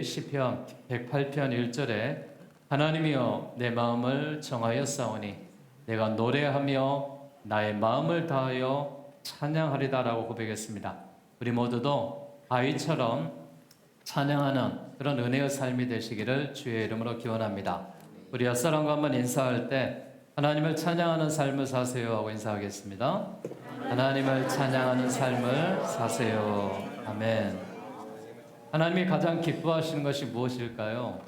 시편 108편 1절에 하나님이여 내 마음을 정하였사오니 내가 노래하며 나의 마음을 다하여 찬양하리다라고 고백했습니다. 우리 모두도 다윗처럼 찬양하는 그런 은혜의 삶이 되시기를 주의 이름으로 기원합니다. 우리 옆사람과 한번 인사할 때 하나님을 찬양하는 삶을 사세요 하고 인사하겠습니다. 하나님을 찬양하는 삶을 사세요. 아멘. 하나님이 가장 기뻐하시는 것이 무엇일까요?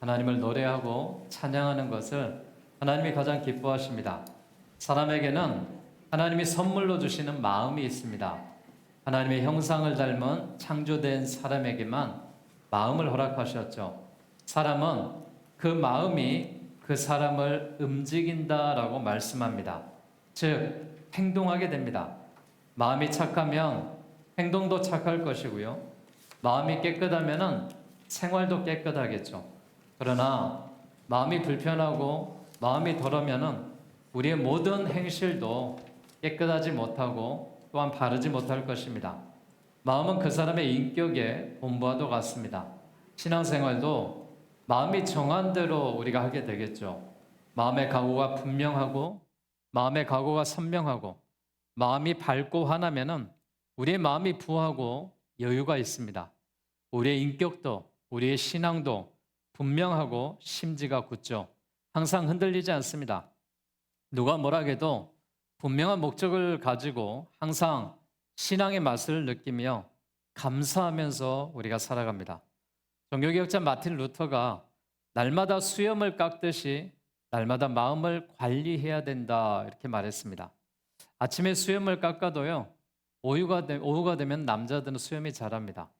하나님을 노래하고 찬양하는 것을 하나님이 가장 기뻐하십니다. 사람에게는 하나님이 선물로 주시는 마음이 있습니다. 하나님의 형상을 닮은 창조된 사람에게만 마음을 허락하셨죠. 사람은 그 마음이 그 사람을 움직인다라고 말씀합니다. 즉 행동하게 됩니다. 마음이 착하면 행동도 착할 것이고요. 마음이 깨끗하면 생활도 깨끗하겠죠. 그러나 마음이 불편하고 마음이 더러면 우리의 모든 행실도 깨끗하지 못하고 또한 바르지 못할 것입니다. 마음은 그 사람의 인격의 본부와도 같습니다. 신앙생활도 마음이 정한 대로 우리가 하게 되겠죠. 마음의 각오가 분명하고 마음의 각오가 선명하고 마음이 밝고 환하면 우리의 마음이 부하고 여유가 있습니다. 우리의 인격도 우리의 신앙도 분명하고 심지가 굳죠. 항상 흔들리지 않습니다. 누가 뭐라 해도 분명한 목적을 가지고 항상 신앙의 맛을 느끼며 감사하면서 우리가 살아갑니다. 종교개혁자 마틴 루터가 날마다 수염을 깎듯이 날마다 마음을 관리해야 된다 이렇게 말했습니다. 아침에 수염을 깎아도요. 오후가 되면 남자들은 수염이 자랍니다.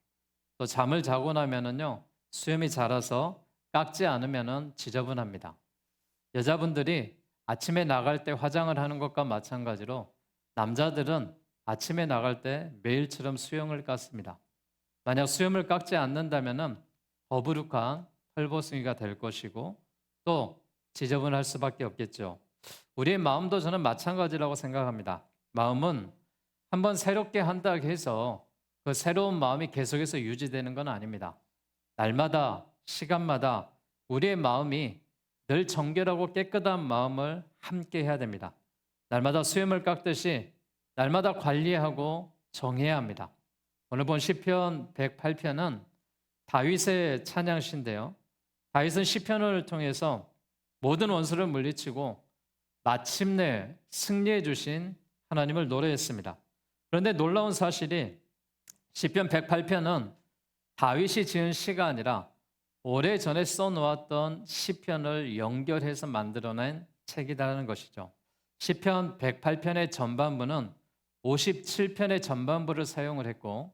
또 잠을 자고 나면은요. 수염이 자라서 깎지 않으면은 지저분합니다. 여자분들이 아침에 나갈 때 화장을 하는 것과 마찬가지로 남자들은 아침에 나갈 때 매일처럼 수염을 깎습니다. 만약 수염을 깎지 않는다면은 거부룩한 털보숭이가 될 것이고 또 지저분할 수밖에 없겠죠. 우리의 마음도 저는 마찬가지라고 생각합니다. 마음은 한번 새롭게 한다 해서 그 새로운 마음이 계속해서 유지되는 건 아닙니다. 날마다 시간마다 우리의 마음이 늘 정결하고 깨끗한 마음을 함께 해야 됩니다. 날마다 수염을 깎듯이 날마다 관리하고 정해야 합니다. 오늘 본 시편 108편은 다윗의 찬양시인데요. 다윗은 시편을 통해서 모든 원수를 물리치고 마침내 승리해 주신 하나님을 노래했습니다. 그런데 놀라운 사실이 시편 108편은 다윗이 지은 시가 아니라 오래전에 써놓았던 시편을 연결해서 만들어낸 책이라는 것이죠. 시편 108편의 전반부는 57편의 전반부를 사용을 했고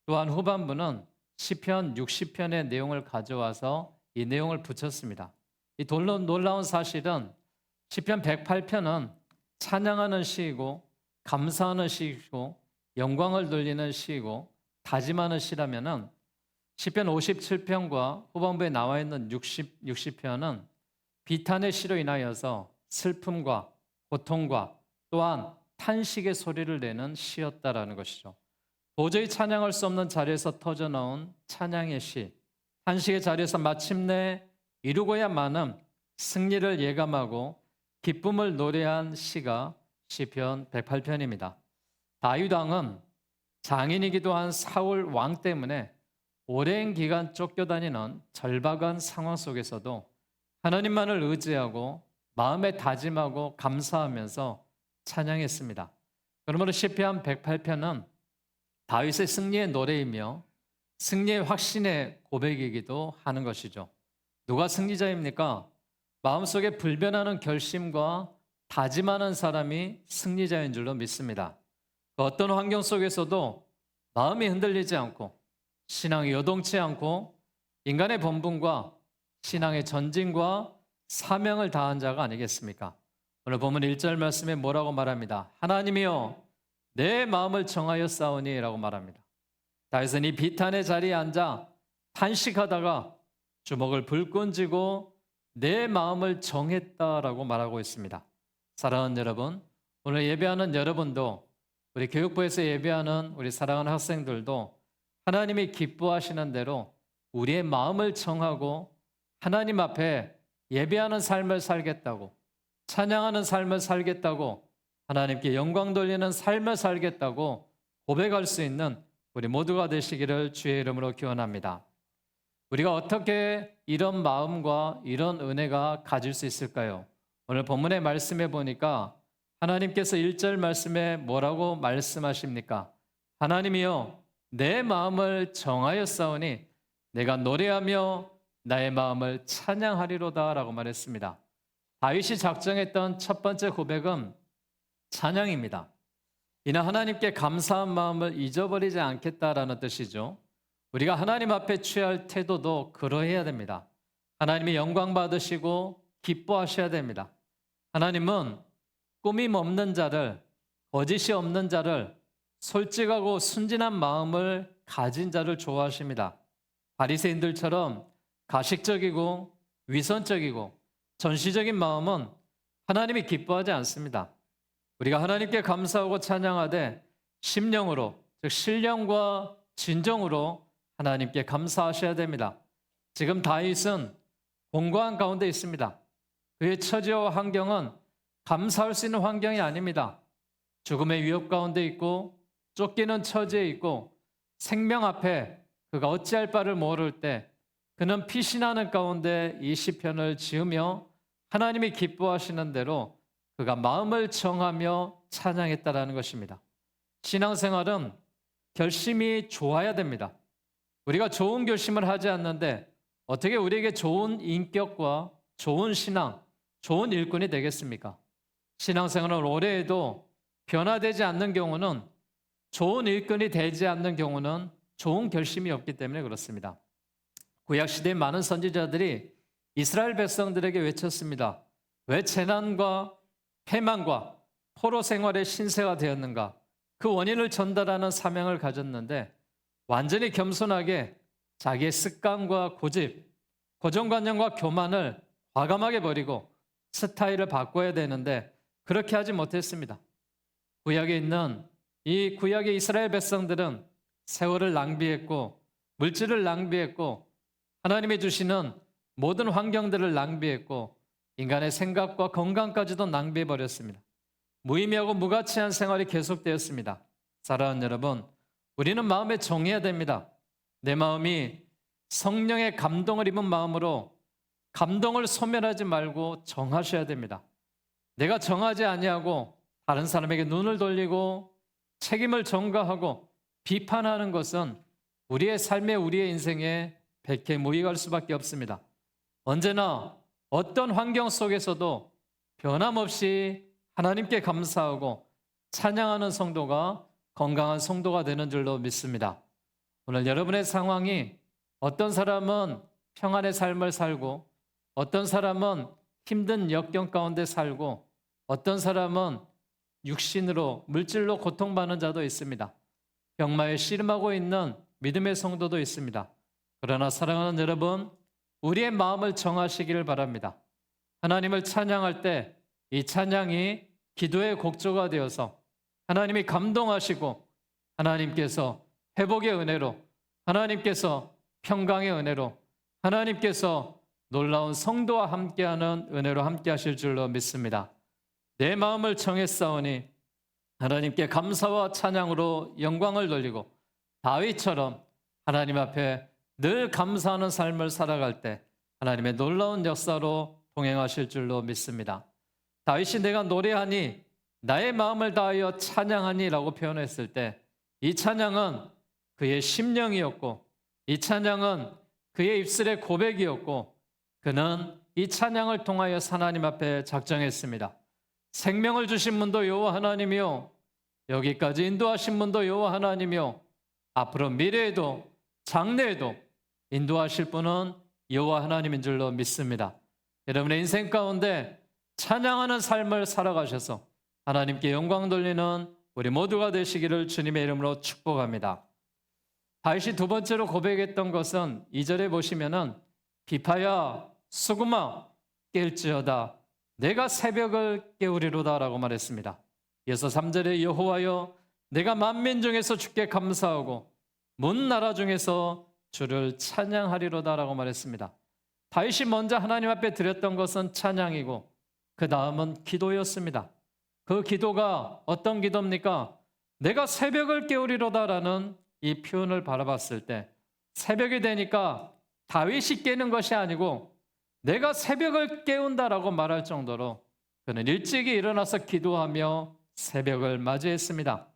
또한 후반부는 시편 60편의 내용을 가져와서 이 내용을 붙였습니다. 이 놀라운 사실은 시편 108편은 찬양하는 시이고 감사하는 시이고 영광을 돌리는 시이고 다짐하는 시라면은 시편 57편과 후반부에 나와 있는 60편은 비탄의 시로 인하여서 슬픔과 고통과 또한 탄식의 소리를 내는 시였다라는 것이죠. 도저히 찬양할 수 없는 자리에서 터져나온 찬양의 시, 탄식의 자리에서 마침내 이루고야만은 승리를 예감하고 기쁨을 노래한 시가 시편 108편입니다. 다윗 왕은 장인이기도 한 사울 왕 때문에 오랜 기간 쫓겨다니는 절박한 상황 속에서도 하나님만을 의지하고 마음에 다짐하고 감사하면서 찬양했습니다. 그러므로 시편 108편은 다윗의 승리의 노래이며 승리의 확신의 고백이기도 하는 것이죠. 누가 승리자입니까? 마음속에 불변하는 결심과 다짐하는 사람이 승리자인 줄로 믿습니다. 그 어떤 환경 속에서도 마음이 흔들리지 않고 신앙이 요동치 않고 인간의 본분과 신앙의 전진과 사명을 다한 자가 아니겠습니까? 오늘 보면 1절 말씀에 뭐라고 말합니다. 하나님이여 내 마음을 정하였사오니 라고 말합니다. 다윗은 이 비탄의 자리에 앉아 탄식하다가 주먹을 불끈 쥐고 내 마음을 정했다라고 말하고 있습니다. 사랑하는 여러분, 오늘 예배하는 여러분도 우리 교육부에서 예배하는 우리 사랑하는 학생들도 하나님이 기뻐하시는 대로 우리의 마음을 정하고 하나님 앞에 예배하는 삶을 살겠다고, 찬양하는 삶을 살겠다고, 하나님께 영광 돌리는 삶을 살겠다고 고백할 수 있는 우리 모두가 되시기를 주의 이름으로 기원합니다. 우리가 어떻게 이런 마음과 이런 은혜가 가질 수 있을까요? 오늘 본문의 말씀에 보니까 하나님께서 1절 말씀에 뭐라고 말씀하십니까? 하나님이여 내 마음을 정하였사오니 내가 노래하며 나의 마음을 찬양하리로다 라고 말했습니다. 다윗이 작정했던 첫 번째 고백은 찬양입니다. 이는 하나님께 감사한 마음을 잊어버리지 않겠다라는 뜻이죠. 우리가 하나님 앞에 취할 태도도 그러해야 됩니다. 하나님이 영광 받으시고 기뻐하셔야 됩니다. 하나님은 꾸밈 없는 자를, 거짓이 없는 자를, 솔직하고 순진한 마음을 가진 자를 좋아하십니다. 바리새인들처럼 가식적이고 위선적이고 전시적인 마음은 하나님이 기뻐하지 않습니다. 우리가 하나님께 감사하고 찬양하되 심령으로, 즉 신령과 진정으로 하나님께 감사하셔야 됩니다. 지금 다윗은 공고한 가운데 있습니다. 그의 처지와 환경은 감사할 수 있는 환경이 아닙니다. 죽음의 위협 가운데 있고 쫓기는 처지에 있고 생명 앞에 그가 어찌할 바를 모를 때 그는 피신하는 가운데 이 시편을 지으며 하나님이 기뻐하시는 대로 그가 마음을 정하며 찬양했다라는 것입니다. 신앙생활은 결심이 좋아야 됩니다. 우리가 좋은 결심을 하지 않는데 어떻게 우리에게 좋은 인격과 좋은 신앙, 좋은 일꾼이 되겠습니까? 신앙생활을 오래 해도 변화되지 않는 경우는, 좋은 일꾼이 되지 않는 경우는 좋은 결심이 없기 때문에 그렇습니다. 구약시대의 많은 선지자들이 이스라엘 백성들에게 외쳤습니다. 왜 재난과 패망과 포로 생활의 신세가 되었는가? 그 원인을 전달하는 사명을 가졌는데 완전히 겸손하게 자기의 습관과 고집, 고정관념과 교만을 과감하게 버리고 스타일을 바꿔야 되는데 그렇게 하지 못했습니다. 구약에 있는 이 구약의 이스라엘 백성들은 세월을 낭비했고 물질을 낭비했고 하나님이 주시는 모든 환경들을 낭비했고 인간의 생각과 건강까지도 낭비해버렸습니다. 무의미하고 무가치한 생활이 계속되었습니다. 사랑하는 여러분, 우리는 마음에 정해야 됩니다. 내 마음이 성령의 감동을 입은 마음으로 감동을 소멸하지 말고 정하셔야 됩니다. 내가 정하지 아니하고 다른 사람에게 눈을 돌리고 책임을 전가하고 비판하는 것은 우리의 삶에, 우리의 인생에 백해무익할 수밖에 없습니다. 언제나 어떤 환경 속에서도 변함없이 하나님께 감사하고 찬양하는 성도가 건강한 성도가 되는 줄로 믿습니다. 오늘 여러분의 상황이 어떤 사람은 평안의 삶을 살고 어떤 사람은 힘든 역경 가운데 살고 어떤 사람은 육신으로 물질로 고통받는 자도 있습니다. 병마에 씨름하고 있는 믿음의 성도도 있습니다. 그러나 사랑하는 여러분, 우리의 마음을 정하시기를 바랍니다. 하나님을 찬양할 때 이 찬양이 기도의 곡조가 되어서 하나님이 감동하시고 하나님께서 회복의 은혜로, 하나님께서 평강의 은혜로, 하나님께서 놀라운 성도와 함께하는 은혜로 함께하실 줄로 믿습니다. 내 마음을 정했사오니 하나님께 감사와 찬양으로 영광을 돌리고 다윗처럼 하나님 앞에 늘 감사하는 삶을 살아갈 때 하나님의 놀라운 역사로 동행하실 줄로 믿습니다. 다윗이 내가 노래하니 나의 마음을 다하여 찬양하니 라고 표현했을 때 이 찬양은 그의 심령이었고 이 찬양은 그의 입술의 고백이었고 그는 이 찬양을 통하여 하나님 앞에 작정했습니다. 생명을 주신 분도 여호와 하나님이요, 여기까지 인도하신 분도 여호와 하나님이요, 앞으로 미래에도 장래에도 인도하실 분은 여호와 하나님인 줄로 믿습니다. 여러분의 인생 가운데 찬양하는 삶을 살아가셔서 하나님께 영광 돌리는 우리 모두가 되시기를 주님의 이름으로 축복합니다. 다윗이 두 번째로 고백했던 것은 2절에 보시면은 비파야 수금아 깰지어다 내가 새벽을 깨우리로다 라고 말했습니다. 이어서 3절에 여호와여 내가 만민 중에서 주께 감사하고 문 나라 중에서 주를 찬양하리로다라고 말했습니다. 다윗이 먼저 하나님 앞에 드렸던 것은 찬양이고 그 다음은 기도였습니다. 그 기도가 어떤 기도입니까? 내가 새벽을 깨우리로다라는 이 표현을 바라봤을 때 새벽이 되니까 다윗이 깨는 것이 아니고 내가 새벽을 깨운다라고 말할 정도로 그는 일찍이 일어나서 기도하며 새벽을 맞이했습니다.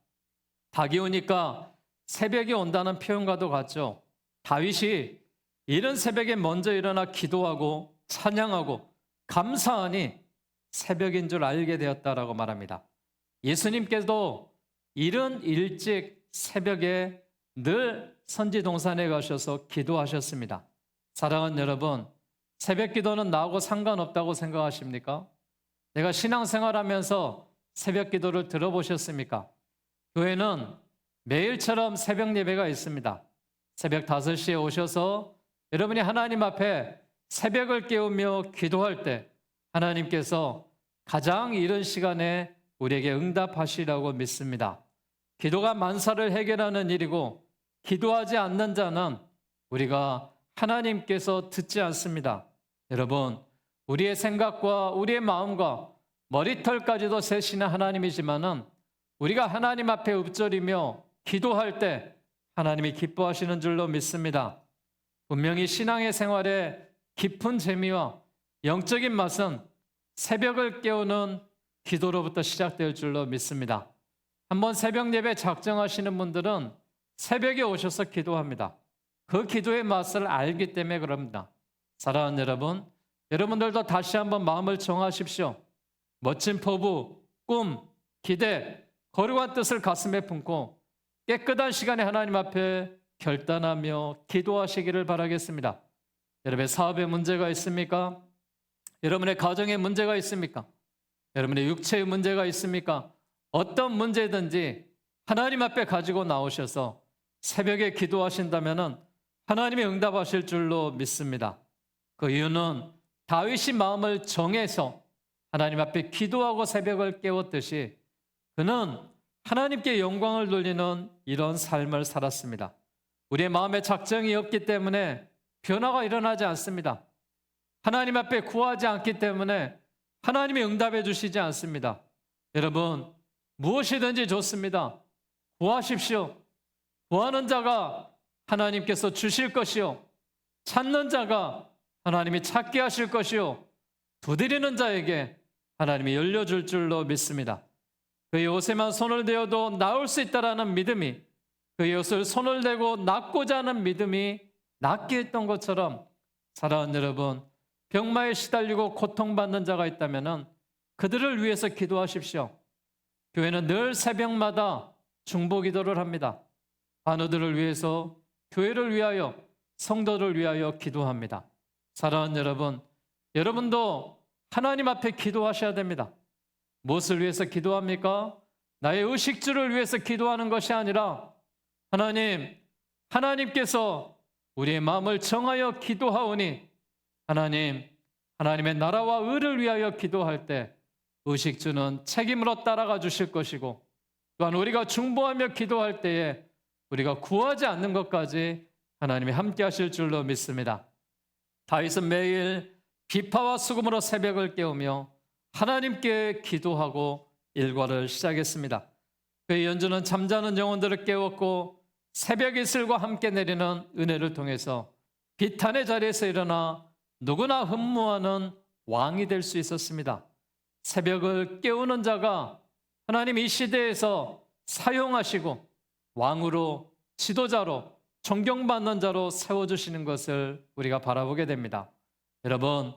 닭이 오니까 새벽이 온다는 표현과도 같죠. 다윗이 이른 새벽에 먼저 일어나 기도하고 찬양하고 감사하니 새벽인 줄 알게 되었다라고 말합니다. 예수님께도 이른 일찍 새벽에 늘 선지동산에 가셔서 기도하셨습니다. 사랑하는 여러분, 새벽 기도는 나하고 상관없다고 생각하십니까? 내가 신앙생활하면서 새벽 기도를 들어보셨습니까? 교회는 매일처럼 새벽 예배가 있습니다. 새벽 5시에 오셔서 여러분이 하나님 앞에 새벽을 깨우며 기도할 때 하나님께서 가장 이른 시간에 우리에게 응답하시라고 믿습니다. 기도가 만사를 해결하는 일이고 기도하지 않는 자는 우리가 하나님께서 듣지 않습니다. 여러분, 우리의 생각과 우리의 마음과 머리털까지도 세시는 하나님이지만은 우리가 하나님 앞에 읊조리며 기도할 때 하나님이 기뻐하시는 줄로 믿습니다. 분명히 신앙의 생활에 깊은 재미와 영적인 맛은 새벽을 깨우는 기도로부터 시작될 줄로 믿습니다. 한번 새벽 예배 작정하시는 분들은 새벽에 오셔서 기도합니다. 그 기도의 맛을 알기 때문에 그럽니다. 사랑하는 여러분, 여러분들도 다시 한번 마음을 정하십시오. 멋진 포부, 꿈, 기대, 거룩한 뜻을 가슴에 품고 깨끗한 시간에 하나님 앞에 결단하며 기도하시기를 바라겠습니다. 여러분의 사업에 문제가 있습니까? 여러분의 가정에 문제가 있습니까? 여러분의 육체에 문제가 있습니까? 어떤 문제든지 하나님 앞에 가지고 나오셔서 새벽에 기도하신다면 하나님이 응답하실 줄로 믿습니다. 그 이유는 다윗이 마음을 정해서 하나님 앞에 기도하고 새벽을 깨웠듯이 그는 하나님께 영광을 돌리는 이런 삶을 살았습니다. 우리의 마음에 작정이 없기 때문에 변화가 일어나지 않습니다. 하나님 앞에 구하지 않기 때문에 하나님이 응답해 주시지 않습니다. 여러분, 무엇이든지 좋습니다. 구하십시오. 구하는 자가 하나님께서 주실 것이요, 찾는 자가 하나님이 찾게 하실 것이요, 두드리는 자에게 하나님이 열려줄 줄로 믿습니다. 그의 옷에만 손을 대어도 나을 수 있다라는 믿음이, 그의 옷을 손을 대고 낫고자 하는 믿음이 낫게 했던 것처럼, 사랑하는 여러분, 병마에 시달리고 고통받는 자가 있다면 그들을 위해서 기도하십시오. 교회는 늘 새벽마다 중보기도를 합니다. 환우들을 위해서, 교회를 위하여, 성도를 위하여 기도합니다. 사랑하는 여러분, 여러분도 하나님 앞에 기도하셔야 됩니다. 무엇을 위해서 기도합니까? 나의 의식주를 위해서 기도하는 것이 아니라 하나님께서 우리의 마음을 정하여 기도하오니 하나님의 나라와 의를 위하여 기도할 때 의식주는 책임으로 따라가 주실 것이고, 또한 우리가 중보하며 기도할 때에 우리가 구하지 않는 것까지 하나님이 함께 하실 줄로 믿습니다. 다윗은 매일 비파와 수금으로 새벽을 깨우며 하나님께 기도하고 일과를 시작했습니다. 그의 연주는 잠자는 영혼들을 깨웠고 새벽 이슬과 함께 내리는 은혜를 통해서 비탄의 자리에서 일어나 누구나 흠모하는 왕이 될 수 있었습니다. 새벽을 깨우는 자가 하나님 이 시대에서 사용하시고 왕으로, 지도자로, 존경받는 자로 세워주시는 것을 우리가 바라보게 됩니다. 여러분,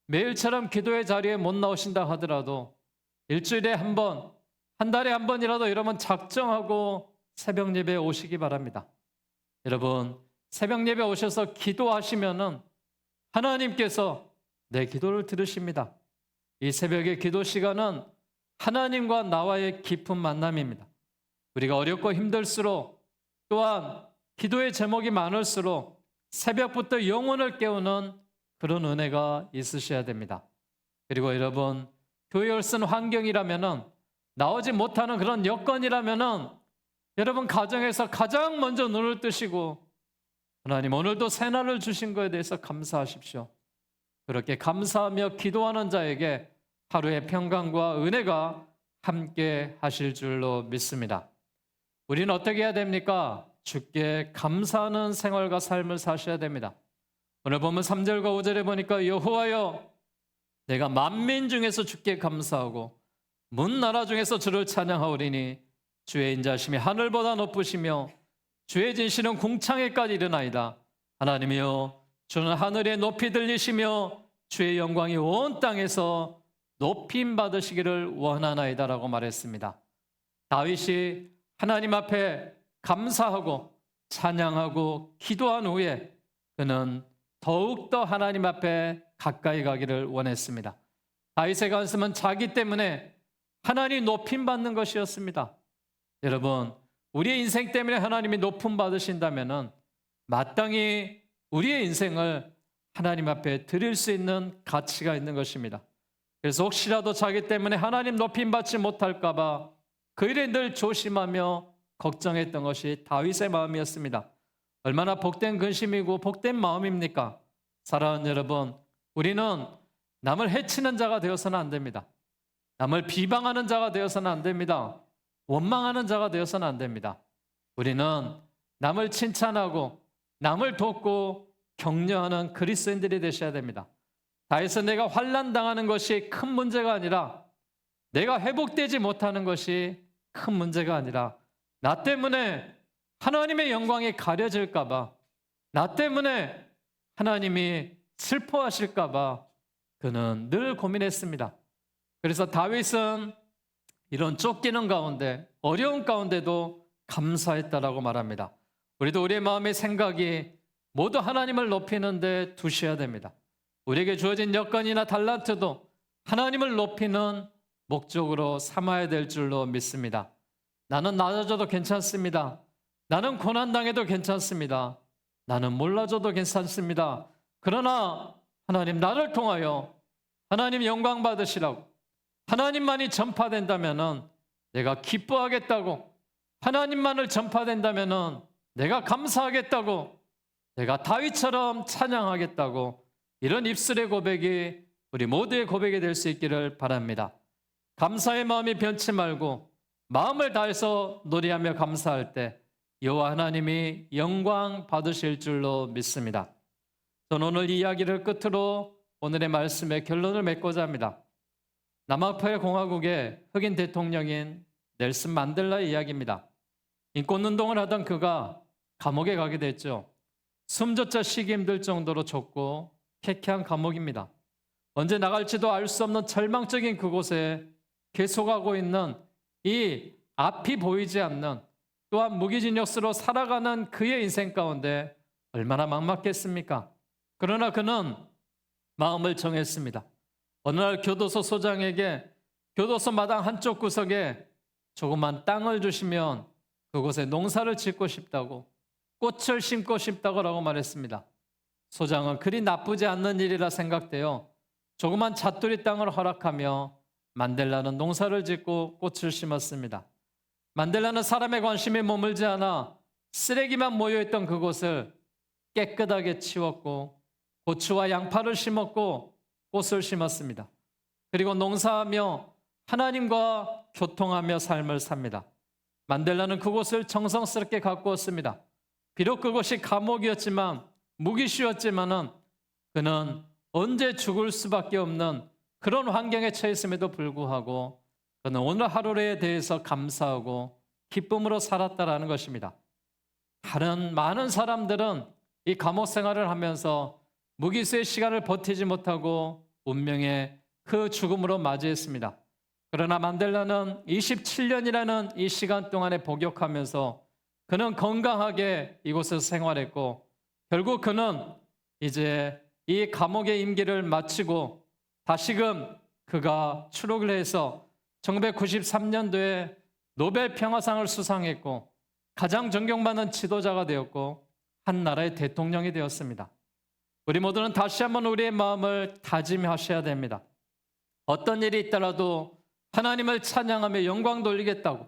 매일처럼 기도의 자리에 못 나오신다 하더라도 일주일에 한 번, 한 달에 한 번이라도 여러분 작정하고 새벽 예배에 오시기 바랍니다. 여러분, 새벽 예배 오셔서 기도하시면은 하나님께서 내 기도를 들으십니다. 이 새벽의 기도 시간은 하나님과 나와의 깊은 만남입니다. 우리가 어렵고 힘들수록, 또한 기도의 제목이 많을수록 새벽부터 영혼을 깨우는 그런 은혜가 있으셔야 됩니다. 그리고 여러분, 교회를 쓴 환경이라면은, 나오지 못하는 그런 여건이라면은 여러분 가정에서 가장 먼저 눈을 뜨시고 하나님 오늘도 새날을 주신 것에 대해서 감사하십시오. 그렇게 감사하며 기도하는 자에게 하루의 평강과 은혜가 함께 하실 줄로 믿습니다. 우리는 어떻게 해야 됩니까? 주께 감사하는 생활과 삶을 사셔야 됩니다. 오늘 보면 3절과 5절에 보니까 여호와여 내가 만민 중에서 주께 감사하고 문 나라 중에서 주를 찬양하오리니 주의 인자심이 하늘보다 높으시며 주의 진실은 궁창에까지 이르나이다. 하나님이여 주는 하늘에 높이 들리시며 주의 영광이 온 땅에서 높임 받으시기를 원하나이다라고 말했습니다. 다윗이 하나님 앞에 감사하고 찬양하고 기도한 후에 그는 더욱더 하나님 앞에 가까이 가기를 원했습니다. 다윗의 간증은 자기 때문에 하나님 높임 받는 것이었습니다. 여러분, 우리의 인생 때문에 하나님이 높임 받으신다면 마땅히 우리의 인생을 하나님 앞에 드릴 수 있는 가치가 있는 것입니다. 그래서 혹시라도 자기 때문에 하나님 높임 받지 못할까 봐 그 일에 늘 조심하며 걱정했던 것이 다윗의 마음이었습니다. 얼마나 복된 근심이고 복된 마음입니까? 사랑하는 여러분, 우리는 남을 해치는 자가 되어서는 안 됩니다. 남을 비방하는 자가 되어서는 안 됩니다. 원망하는 자가 되어서는 안 됩니다. 우리는 남을 칭찬하고 남을 돕고 격려하는 그리스도인들이 되셔야 됩니다. 다윗은 내가 환난 당하는 것이 큰 문제가 아니라 내가 회복되지 못하는 것이 큰 문제가 아니라 나 때문에 하나님의 영광이 가려질까 봐, 나 때문에 하나님이 슬퍼하실까 봐 그는 늘 고민했습니다. 그래서 다윗은 이런 쫓기는 가운데 어려운 가운데도 감사했다라고 말합니다. 우리도 우리의 마음의 생각이 모두 하나님을 높이는 데 두셔야 됩니다. 우리에게 주어진 여건이나 달란트도 하나님을 높이는 목적으로 삼아야 될 줄로 믿습니다. 나는 낮아져도 괜찮습니다. 나는 고난당해도 괜찮습니다. 나는 몰라져도 괜찮습니다. 그러나 하나님 나를 통하여 하나님 영광 받으시라고, 하나님만이 전파된다면 내가 기뻐하겠다고, 하나님만을 전파된다면 내가 감사하겠다고, 내가 다윗처럼 찬양하겠다고, 이런 입술의 고백이 우리 모두의 고백이 될 수 있기를 바랍니다. 감사의 마음이 변치 말고 마음을 다해서 노래하며 감사할 때 여호와 하나님이 영광 받으실 줄로 믿습니다. 저는 오늘 이야기를 끝으로 오늘의 말씀의 결론을 맺고자 합니다. 남아프리카 공화국의 흑인 대통령인 넬슨 만델라의 이야기입니다. 인권운동을 하던 그가 감옥에 가게 됐죠. 숨조차 쉬기 힘들 정도로 좁고 쾌쾌한 감옥입니다. 언제 나갈지도 알 수 없는 절망적인 그곳에 계속하고 있는 이 앞이 보이지 않는, 또한 무기징역수로 살아가는 그의 인생 가운데 얼마나 막막했습니까? 그러나 그는 마음을 정했습니다. 어느 날 교도소 소장에게 교도소 마당 한쪽 구석에 조그만 땅을 주시면 그곳에 농사를 짓고 싶다고, 꽃을 심고 싶다고 말했습니다. 소장은 그리 나쁘지 않는 일이라 생각되어 조그만 잣돌이 땅을 허락하며 만델라는 농사를 짓고 꽃을 심었습니다. 만델라는 사람의 관심에 머물지 않아 쓰레기만 모여있던 그곳을 깨끗하게 치웠고 고추와 양파를 심었고 꽃을 심었습니다. 그리고 농사하며 하나님과 교통하며 삶을 삽니다. 만델라는 그곳을 정성스럽게 가꾸었습니다. 비록 그곳이 감옥이었지만 무기시였지만은 그는 언제 죽을 수밖에 없는 그런 환경에 처했음에도 불구하고 그는 오늘 하루에 대해서 감사하고 기쁨으로 살았다라는 것입니다. 다른 많은 사람들은 이 감옥 생활을 하면서 무기수의 시간을 버티지 못하고 운명의 그 죽음으로 맞이했습니다. 그러나 만델라는 27년이라는 이 시간 동안에 복역하면서 그는 건강하게 이곳에서 생활했고 결국 그는 이제 이 감옥의 임기를 마치고 다시금 그가 추록을 해서 1993년도에 노벨 평화상을 수상했고 가장 존경받는 지도자가 되었고 한 나라의 대통령이 되었습니다. 우리 모두는 다시 한번 우리의 마음을 다짐하셔야 됩니다. 어떤 일이 있더라도 하나님을 찬양하며 영광 돌리겠다고,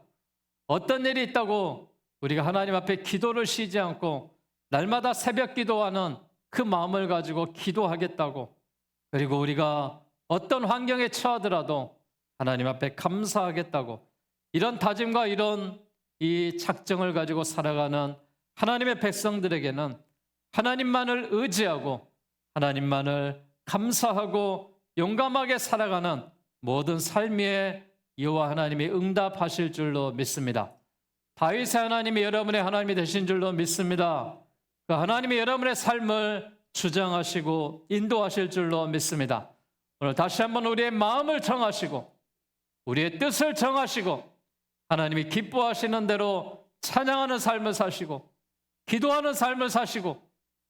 어떤 일이 있다고 우리가 하나님 앞에 기도를 쉬지 않고 날마다 새벽 기도하는 그 마음을 가지고 기도하겠다고, 그리고 우리가 어떤 환경에 처하더라도 하나님 앞에 감사하겠다고, 이런 다짐과 이런 이 작정을 가지고 살아가는 하나님의 백성들에게는 하나님만을 의지하고 하나님만을 감사하고 용감하게 살아가는 모든 삶에 여호와 하나님이 응답하실 줄로 믿습니다. 다윗의 하나님이 여러분의 하나님이 되신 줄로 믿습니다. 그 하나님이 여러분의 삶을 주장하시고 인도하실 줄로 믿습니다. 오늘 다시 한번 우리의 마음을 정하시고 우리의 뜻을 정하시고 하나님이 기뻐하시는 대로 찬양하는 삶을 사시고 기도하는 삶을 사시고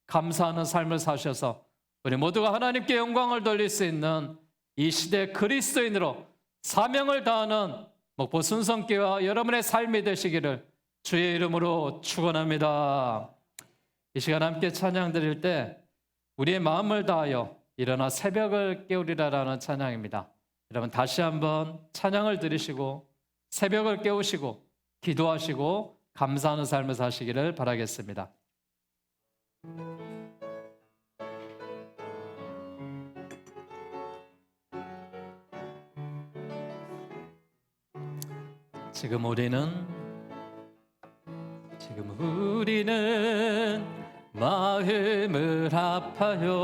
감사하는 삶을 사셔서 우리 모두가 하나님께 영광을 돌릴 수 있는 이 시대 그리스도인으로 사명을 다하는 목포 순성교회와 여러분의 삶이 되시기를 주의 이름으로 축원합니다. 이 시간 함께 찬양 드릴 때 우리의 마음을 다하여 일어나 새벽을 깨우리라라는 찬양입니다. 여러분 다시 한번 찬양을 드리시고 새벽을 깨우시고 기도하시고 감사하는 삶을 사시기를 바라겠습니다. 지금 우리는 마음을 아파요.